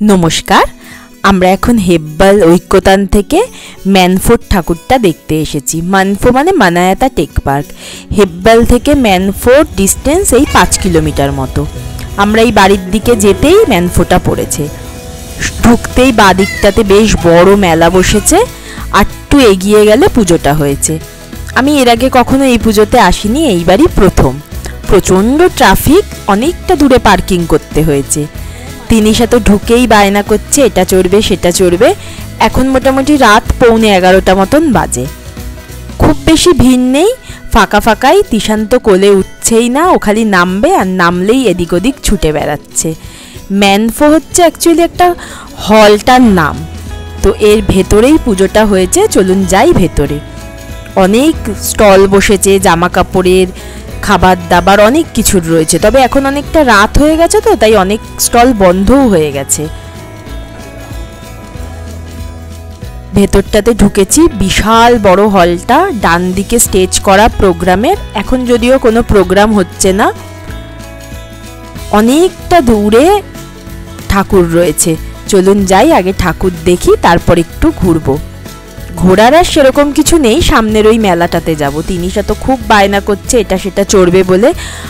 नमस्कार। আমরা এখন হেব্বাল ঐক্যতান থেকে ম্যানফোর্ড ঠাকুরটা দেখতে এসেছি। মানফো মানে মানায়াতা টেক পার্ক। হেব্বাল থেকে ম্যানফোর্ড ডিস্টেন্স এই 5 কিলোমিটার মতো। আমরা এই বাড়ির দিকে যেতেই ম্যানফোটা পড়েছে। ঢুকতেই বাদিকটাতে বেশ বড় মেলা বসেছে, আর একটু এগিয়ে গেলে পুজোটা হয়েছে। আমি এর আগে কখনো এই পুজোতে আসিনি, এইবারই প্রথম। প্রচণ্ড ট্রাফিক, অনেকটা দূরে পার্কিং করতে হয়েছে। তিনিশা তো ঢুকেই বায়না করছে এটা চড়বে সেটা চড়বে। এখন মোটামুটি রাত 11:15 মতন বাজে। খুব বেশি ভিড় নেই, ফাঁকা ফাঁকাই। তিশান্ত কোলে উঠছেই না, ও খালি নামবে আর নামলেই এদিক ওদিক ছুটে বেড়াচ্ছে। ম্যানফো হচ্ছে অ্যাকচুয়ালি একটা হলটার নাম, তো এর ভেতরেই পুজোটা হয়েছে। চলুন যাই ভেতরে। অনেক স্টল বসেছে, জামা কাপড়ের, খাবার দাবার, অনেক কিছুর রয়েছে। তবে এখন অনেকটা রাত হয়ে গেছে, তো তাই অনেক স্টল বন্ধও হয়ে গেছে। ভেতরটাতে ঢুকেছি, বিশাল বড় হলটা, ডান দিকে স্টেজ করা প্রোগ্রামের। এখন যদিও কোনো প্রোগ্রাম হচ্ছে না, অনেকটা দূরে ঠাকুর রয়েছে। চলুন যাই, আগে ঠাকুর দেখি, তারপর একটু ঘুরবো। ঘোরার আর সেরকম কিছু নেই, সামনের ওই মেলাটাতে যাব। তিনিশা তো খুব বায়না করছে এটা সেটা চড়বে বলে।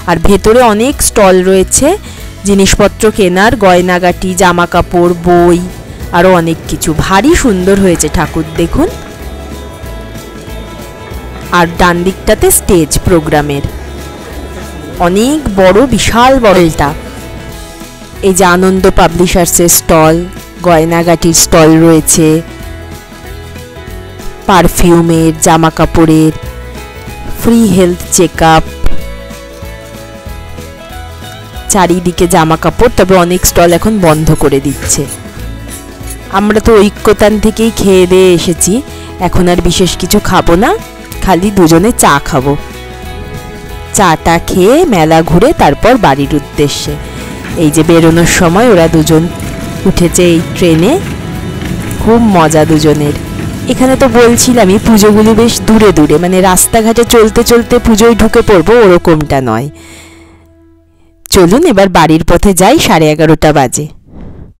আর ভেতরে অনেক স্টল রয়েছে জিনিসপত্র কেনার, গয়নাগাটি, জামা কাপড়, বই, আরও অনেক কিছু। ভারী সুন্দর হয়েছে ঠাকুর, দেখুন। আর ডান দিকটাতে স্টেজ প্রোগ্রামের, অনেক বড়, বিশাল বড়টা। এই যে আনন্দ পাবলিশার্সের স্টল, গয়নাগাটির স্টল রয়েছে, পারফিউমের, জামা কাপড়ের, ফ্রি হেলথ চেক আপ, চারিদিকে জামা কাপড়। তবে অনেক স্টল এখন বন্ধ করে দিচ্ছে। আমরা তো ঐক্যতান থেকেই খেয়ে দিয়ে এসেছি, এখন আর বিশেষ কিছু খাবো না, খালি দুজনে চা খাবো। চাটা খেয়ে মেলা ঘুরে তারপর বাড়ির উদ্দেশ্যে। এই যে বেরোনোর সময় ওরা দুজন উঠেছে এই ট্রেনে, খুব মজা দুজনের। এখানে তো বলছিলামই পুজোগুলো বেশ দূরে দূরে, মানে রাস্তাঘাটে চলতে চলতে পুজোয় ঢুকে পড়বো ওরকমটা নয়। চলুন এবার বাড়ির পথে যাই, 11:30 বাজে।